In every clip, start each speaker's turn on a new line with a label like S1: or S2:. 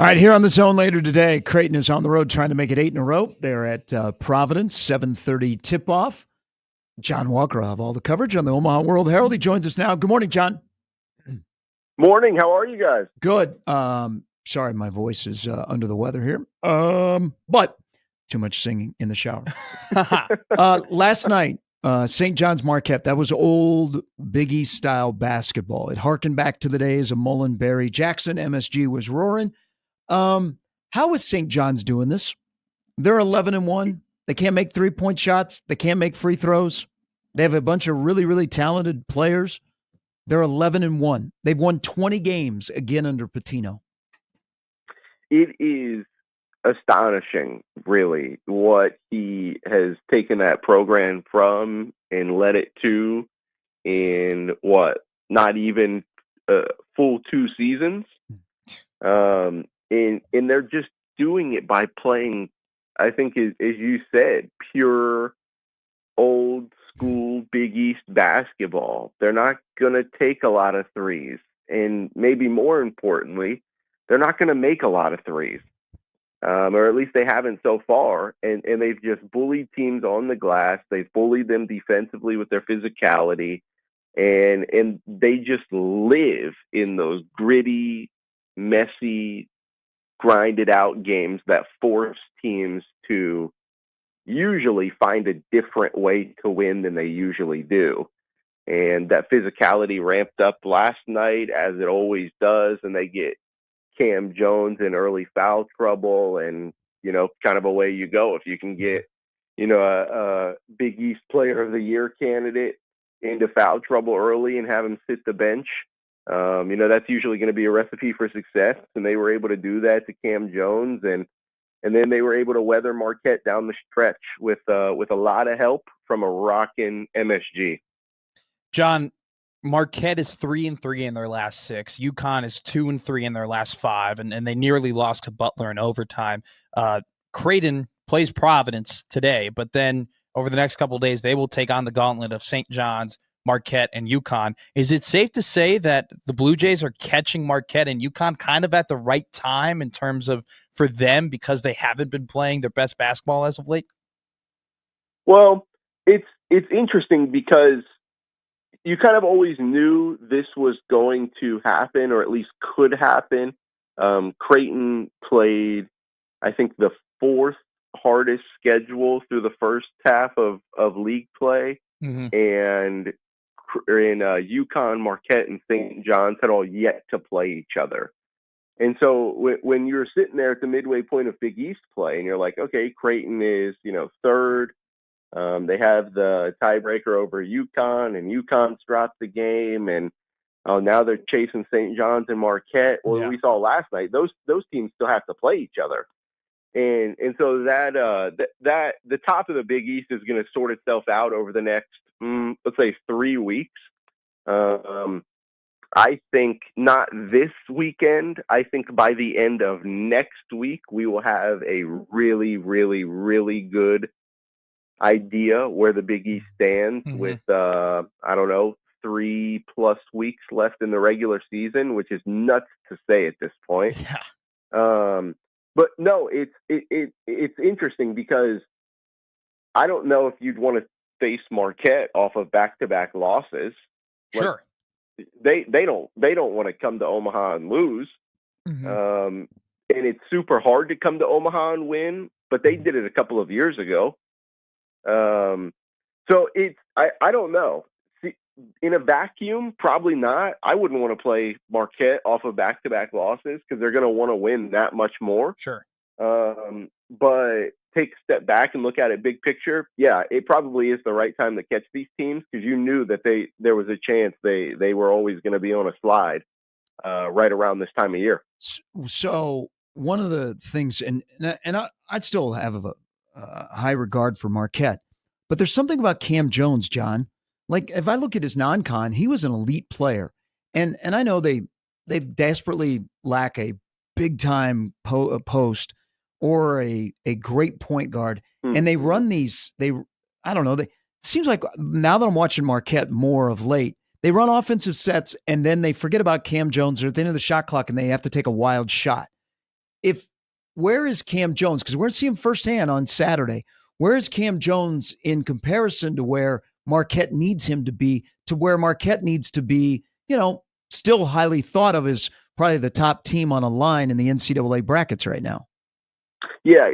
S1: All right, here on the Zone later today, Creighton is on the road trying to make it 8 in a row. They're at Providence, 7:30 tip-off. Jon Walker will have all the coverage on the Omaha World-Herald. He joins us now. Good morning, John.
S2: Morning. How are you guys?
S1: Good. Sorry, my voice is under the weather here. But too much singing in the shower. Last night, St. John's Marquette, that was old Big East style basketball. It harkened back to the days of Mullen, Barry, Jackson. MSG was roaring. How is St. John's doing this? They're 11-1. They can't make 3-point shots. They can't make free throws. They have a bunch of really, really talented players. They're 11-1. They've won 20 games again under Pitino.
S2: It is astonishing, really, what he has taken that program from and led it to in not even full 2 seasons. And they're just doing it by playing, I think, as you said, pure old school Big East basketball. They're not going to take a lot of threes. And maybe more importantly, they're not going to make a lot of threes. Or at least they haven't so far. And they've just bullied teams on the glass. They've bullied them defensively with their physicality. And they just live in those gritty, messy, grinded out games that force teams to usually find a different way to win than they usually do. And that physicality ramped up last night, as it always does, and they get Cam Jones in early foul trouble, and, kind of away you go. If you can get, a Big East Player of the Year candidate into foul trouble early and have him sit the bench, that's usually going to be a recipe for success. And they were able to do that to Cam Jones, and then they were able to weather Marquette down the stretch with a lot of help from a rockin' MSG.
S3: John, Marquette is 3-3 in their last 6. UConn is 2-3 in their last 5, and they nearly lost to Butler in overtime. Creighton plays Providence today, but then over the next couple of days, they will take on the gauntlet of St. John's, Marquette, and UConn. Is it safe to say that the Blue Jays are catching Marquette and UConn kind of at the right time in terms of for them because they haven't been playing their best basketball as of late?
S2: Well, it's interesting because you kind of always knew this was going to happen, or at least could happen. Creighton played, I think, the 4th hardest schedule through the first half of league play.
S3: Mm-hmm.
S2: And in UConn, Marquette, and St. John's had all yet to play each other. And so when you're sitting there at the midway point of Big East play and you're like, okay, Creighton is, 3rd. They have the tiebreaker over UConn, and UConn's dropped the game, and now they're chasing St. John's and Marquette. Well, we saw last night, those teams still have to play each other. And so that the top of the Big East is going to sort itself out over the next, let's say, 3 weeks. I think not this weekend. I think by the end of next week, we will have a really, really, really good idea where the Big East stands with, 3+ weeks left in the regular season, which is nuts to say at this point.
S3: Yeah.
S2: But no, it's interesting because I don't know if you'd want to face Marquette off of back-to-back losses.
S3: Sure.
S2: They don't want to come to Omaha and lose.
S3: Mm-hmm.
S2: And it's super hard to come to Omaha and win, but they did it a couple of years ago. So I don't know. See, in a vacuum, probably not. I wouldn't want to play Marquette off of back-to-back losses because they're going to want to win that much more.
S3: Sure.
S2: But take a step back and look at it big picture. Yeah, it probably is the right time to catch these teams because you knew that there was a chance they were always going to be on a slide right around this time of year.
S1: So one of the things, and I'd still have a high regard for Marquette, but there's something about Cam Jones, John. Like if I look at his non-con, he was an elite player, and I know they desperately lack a big time post or a great point guard, and they run these. It seems like now that I'm watching Marquette more of late, they run offensive sets and then they forget about Cam Jones or at the end of the shot clock and they have to take a wild shot. where is Cam Jones? Because we're going to see him firsthand on Saturday. Where is Cam Jones in comparison to where Marquette needs him to be, to where Marquette needs to be, still highly thought of as probably the top team on a line in the NCAA brackets right now?
S2: Yeah,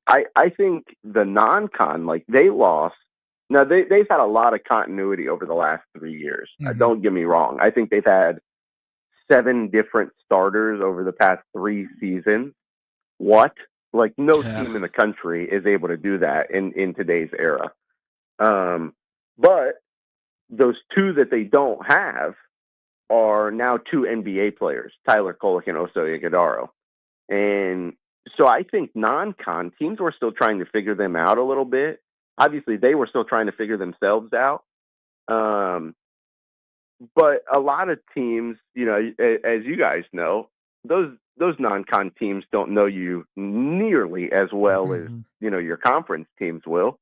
S2: I think the non-con, like they lost. Now they've had a lot of continuity over the last 3 years.
S1: Mm-hmm.
S2: Don't get me wrong. I think they've had 7 different starters over the past 3 seasons. What? Like no team in the country is able to do that in today's era. But those 2 that they don't have are now 2 NBA players, Tyler Kolek and Oso Ighodaro. And so I think non-con teams were still trying to figure them out a little bit. Obviously, they were still trying to figure themselves out. But a lot of teams, as you guys know, those non-con teams don't know you nearly as well as, your conference teams will.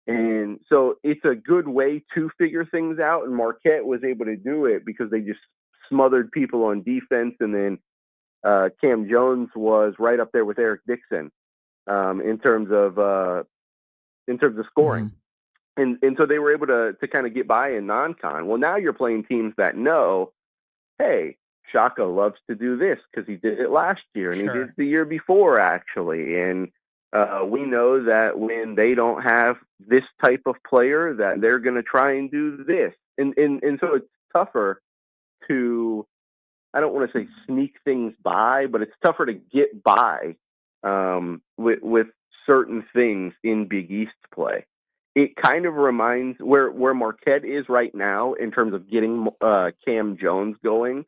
S2: And so it's a good way to figure things out. And Marquette was able to do it because they just smothered people on defense. And then Cam Jones was right up there with Eric Dixon in terms of scoring. And so they were able to kind of get by in non-con. Well, now you're playing teams that know, hey, Shaka loves to do this because he did it last year and he did it the year before, actually. And we know that when they don't have this type of player, that they're going to try and do this. And so it's tougher to, I don't want to say sneak things by, but it's tougher to get by with certain things in Big East play. It kind of reminds where Marquette is right now in terms of getting Cam Jones going.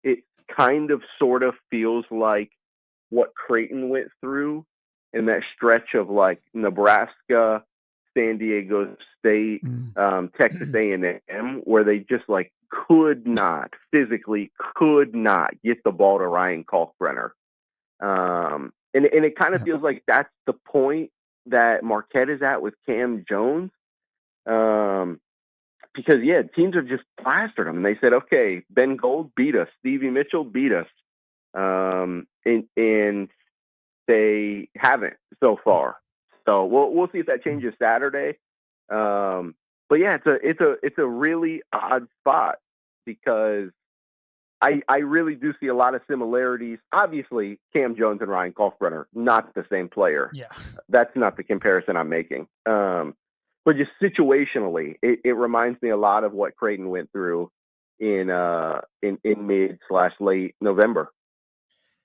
S2: It kind of sort of feels like what Creighton went through in that stretch of like Nebraska, San Diego State, Texas A&M, where they just like physically could not get the ball to Ryan Kalkbrenner. And it kind of feels like that's the point that Marquette is at with Cam Jones. Because teams have just plastered them and they said, okay, Ben Gold beat us, Stevie Mitchell beat us. And they haven't so far. So we'll see if that changes Saturday. But yeah, it's a really odd spot because I really do see a lot of similarities. Obviously, Cam Jones and Ryan Kalkbrenner, not the same player.
S3: Yeah. That's
S2: not the comparison I'm making. But just situationally, it reminds me a lot of what Creighton went through in mid/late November.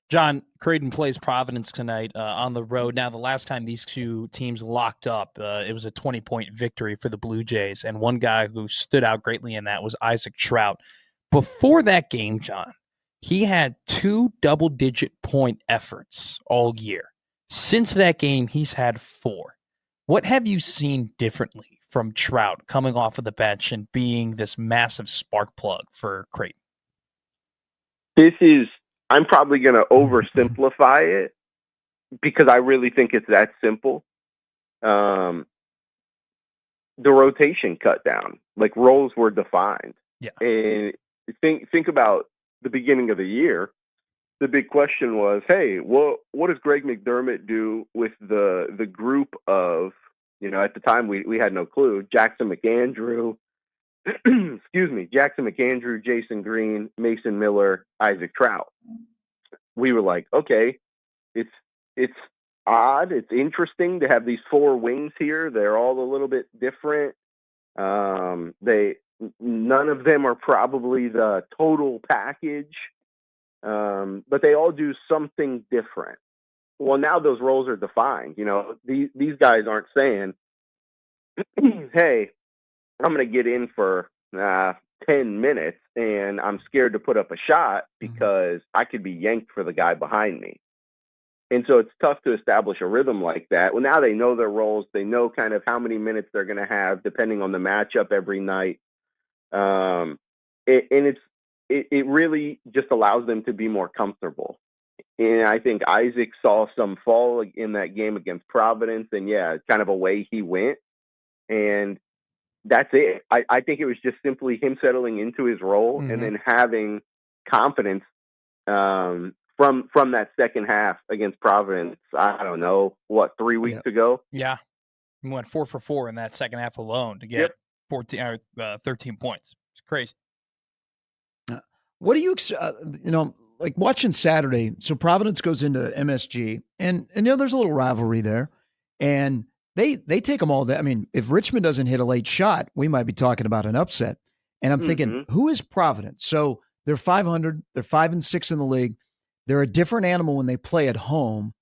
S3: John, Creighton plays Providence tonight on the road. Now, the last time these 2 teams locked up, it was a 20-point victory for the Blue Jays. And one guy who stood out greatly in that was Isaac Trout. Before that game, John, he had 2 double-digit point efforts all year. Since that game, he's had 4. What have you seen differently from Trout coming off of the bench and being this massive spark plug for Creighton?
S2: I'm probably going to oversimplify it because I really think it's that simple. The rotation cut down, like roles were defined.
S3: Yeah.
S2: And think about the beginning of the year. The big question was, hey, what does Greg McDermott do with the group of, at the time we had no clue, Jackson McAndrew, Jason Green, Mason Miller, Isaac Trout. We were like, okay, it's odd. It's interesting to have these 4 wings here. They're all a little bit different. None of them are probably the total package, but they all do something different. Well, now those roles are defined. These guys aren't saying, hey, I'm going to get in for 10 minutes and I'm scared to put up a shot because I could be yanked for the guy behind me. And so it's tough to establish a rhythm like that. Well, now they know their roles. They know kind of how many minutes they're going to have depending on the matchup every night. It really just allows them to be more comfortable. And I think Isaac saw some fall in that game against Providence, and kind of away he went. And that's it. I think it was just simply him settling into his role and then having confidence from that second half against Providence. I don't know, 3 weeks ago.
S3: Yeah, we went 4 for 4 in that second half alone to get 13 points. It's crazy.
S1: What do you like watching Saturday? So Providence goes into MSG, and there's a little rivalry there, and they take them all. I mean, if Richmond doesn't hit a late shot, we might be talking about an upset. And I'm thinking, who is Providence? So they're 500. They're 5-6 in the league. They're a different animal when they play at home.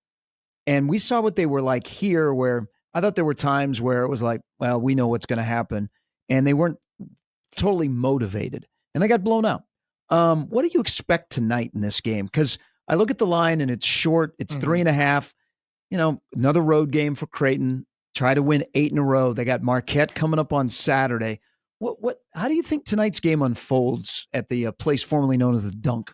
S1: And we saw what they were like here, where I thought there were times where it was like, well, we know what's going to happen. And they weren't totally motivated. And they got blown out. What do you expect tonight in this game? Because I look at the line and it's short. It's 3.5. Another road game for Creighton. Try to win 8 in a row. They got Marquette coming up on Saturday. How do you think tonight's game unfolds at the place formerly known as the Dunk?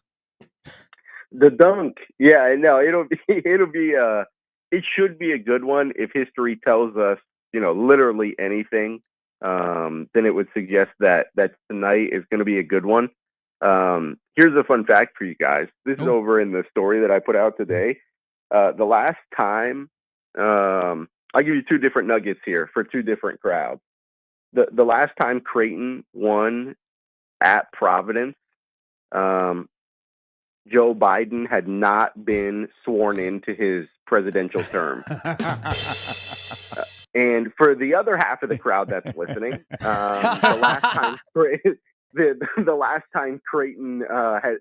S2: The Dunk, yeah, no, it should be a good one. If history tells us, literally anything, then it would suggest that tonight is going to be a good one. Here's a fun fact for you guys. This is over in the story that I put out today. The last time, I'll give you 2 different nuggets here for 2 different crowds. The last time Creighton won at Providence, Joe Biden had not been sworn into his presidential term. And for the other half of the crowd that's listening, the last time Creighton had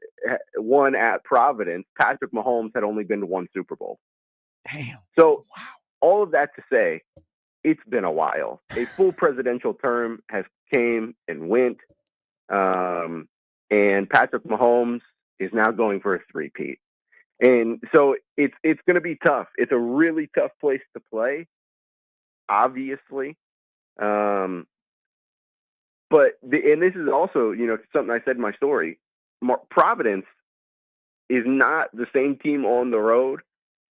S2: won at Providence, Patrick Mahomes had only been to 1 Super Bowl.
S1: Damn.
S2: So all of that to say, it's been a while. A full presidential term has came and went, and Patrick Mahomes is now going for a 3-peat. And so it's going to be tough. It's a really tough place to play, obviously. But this is also, something I said in my story. Providence is not the same team on the road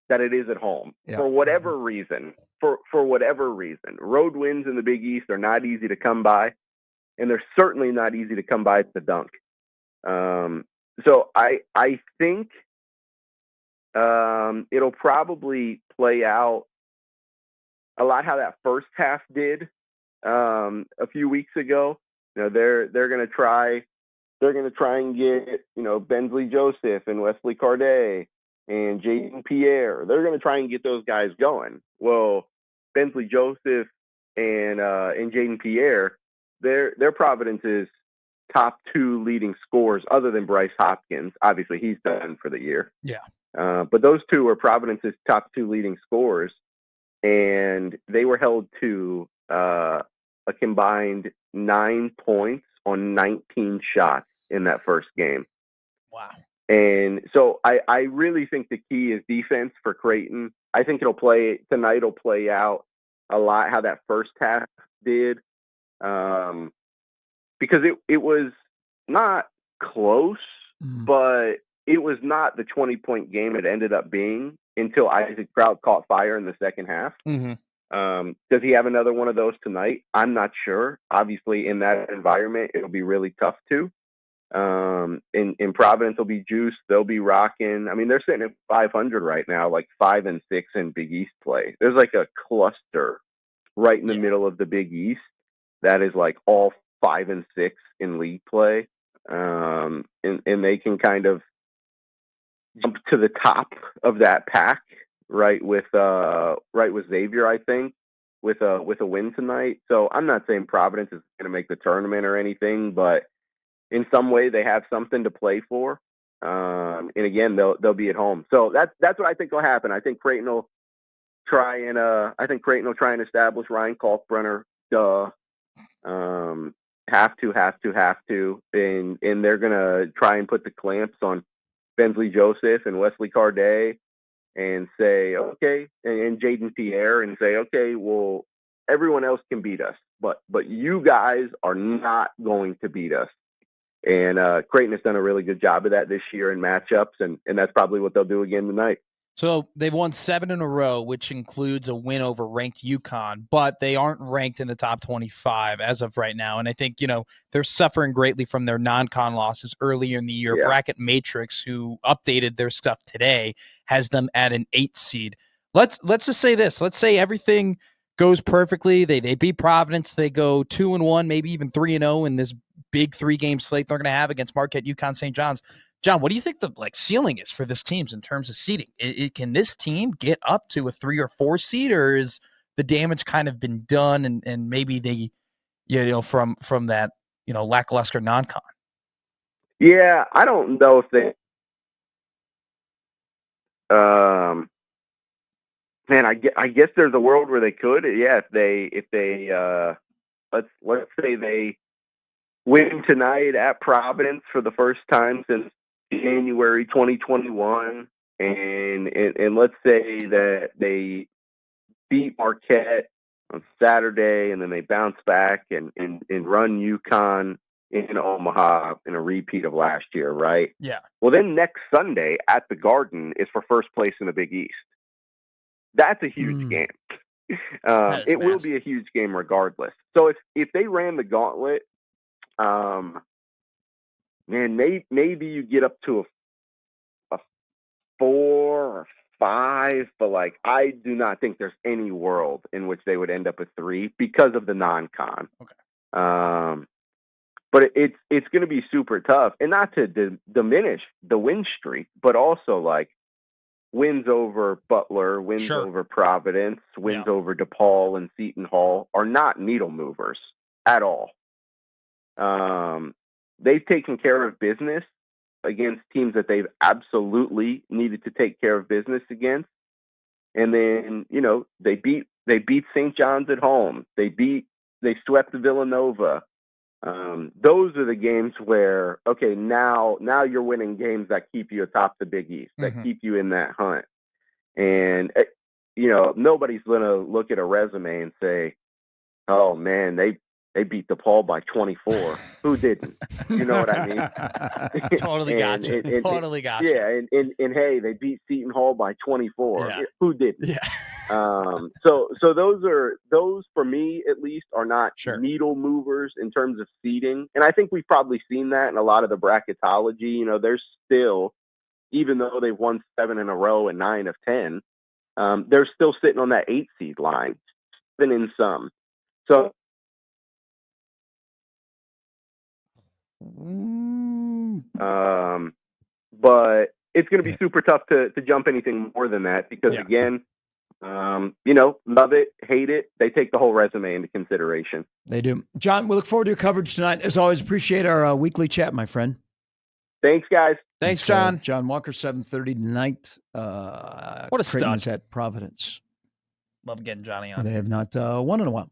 S2: that it is at home for whatever reason. For whatever reason, road wins in the Big East are not easy to come by, and they're certainly not easy to come by at the Dunk. So I think it'll probably play out a lot how that first half did a few weeks ago. They're going to try and get Bensley Joseph and Wesley Cardet and Jaden Pierre. They're going to try and get those guys going. Well, Bensley Joseph and Jaden Pierre, they're Providence's top 2 leading scorers, other than Bryce Hopkins. Obviously, he's done for the year.
S3: Yeah.
S2: But those 2 are Providence's top 2 leading scorers, and they were held to a combined 9 points on 19 shots in that first game.
S3: Wow.
S2: And so I really think the key is defense for Creighton. I think tonight will play out a lot how that first half did. Because it was not close, but it was not the 20-point game it ended up being until Isaac Crowd caught fire in the second half. Does he have another one of those tonight? I'm not sure. Obviously, in that environment, it'll be really tough to. In Providence, will be juiced. They'll be rocking. I mean, they're sitting at 500 right now, like 5-6 in Big East play. There's like a cluster right in the middle of the Big East that is like all 5-6 in league play, and they can kind of jump to the top of that pack, right with Xavier, I think, with a win tonight. So I'm not saying Providence is going to make the tournament or anything, but in some way they have something to play for, and again they'll be at home. So that's what I think will happen. I think Creighton will try and establish Ryan Kalkbrenner. Have to, and they're gonna try and put the clamps on Bensley Joseph and Wesley Cardet, and say okay, and Jaden Pierre, and say okay, well everyone else can beat us, but you guys are not going to beat us. And Creighton has done a really good job of that this year in matchups, and that's probably what they'll do again tonight.
S3: So they've won 7 in a row, which includes a win over ranked UConn, but they aren't ranked in the top 25 as of right now. And I think, they're suffering greatly from their non-con losses earlier in the year.
S2: Yeah.
S3: Bracket Matrix, who updated their stuff today, has them at an 8 seed. Let's just say this. Let's say everything goes perfectly. They beat Providence. They go 2-1, maybe even 3-0 in this big 3-game slate they're going to have against Marquette, UConn, St. John's. John, what do you think the ceiling is for this team in terms of seeding? Can this team get up to a 3 or 4 seed, or is the damage kind of been done and maybe they, from that, lackluster non-con?
S2: Yeah, I don't know if they. Man, I guess there's a world where they could. Yeah, if they let's say they win tonight at Providence for the first time since January 2021, and let's say that they beat Marquette on Saturday, and then they bounce back and run UConn in Omaha in a repeat of last year, right?
S3: Yeah.
S2: Well, then next Sunday at the Garden is for first place in the Big East. That's a huge game. It will be a huge game regardless. So if they ran the gauntlet, man, maybe you get up to a 4 or 5, but I do not think there's any world in which they would end up at 3 because of the non-con.
S3: Okay.
S2: But it's going to be super tough, and not to diminish the win streak, but also wins over Butler, wins over Providence, wins over DePaul and Seton Hall are not needle movers at all. They've taken care of business against teams that they've absolutely needed to take care of business against. And then, they beat St. John's at home. They swept Villanova. Those are the games where, okay, now you're winning games that keep you atop the Big East, that keep you in that hunt. And, nobody's going to look at a resume and say, oh man, they beat DePaul by 24. Who didn't? You know what I mean?
S3: Totally got you. Totally got you.
S2: Yeah, and hey, they beat Seton Hall by 24.
S3: Yeah.
S2: Who didn't?
S3: Yeah.
S2: So those for me at least are not needle movers in terms of seeding, and I think we've probably seen that in a lot of the bracketology. There's still, even though they've won 7 in a row and 9 of 10, they're still sitting on that 8 seed line, even in some. So. But it's going to be super tough to jump anything more than that because again, love it, hate it. They take the whole resume into consideration.
S1: They do. John, we look forward to your coverage tonight. As always, appreciate our weekly chat, my friend.
S2: Thanks, guys.
S3: Thanks, John.
S1: Jon Walker, 7:30 tonight.
S3: What a
S1: Creighton
S3: stud.
S1: is at Providence.
S3: Love getting Johnny on.
S1: They have not won in a while.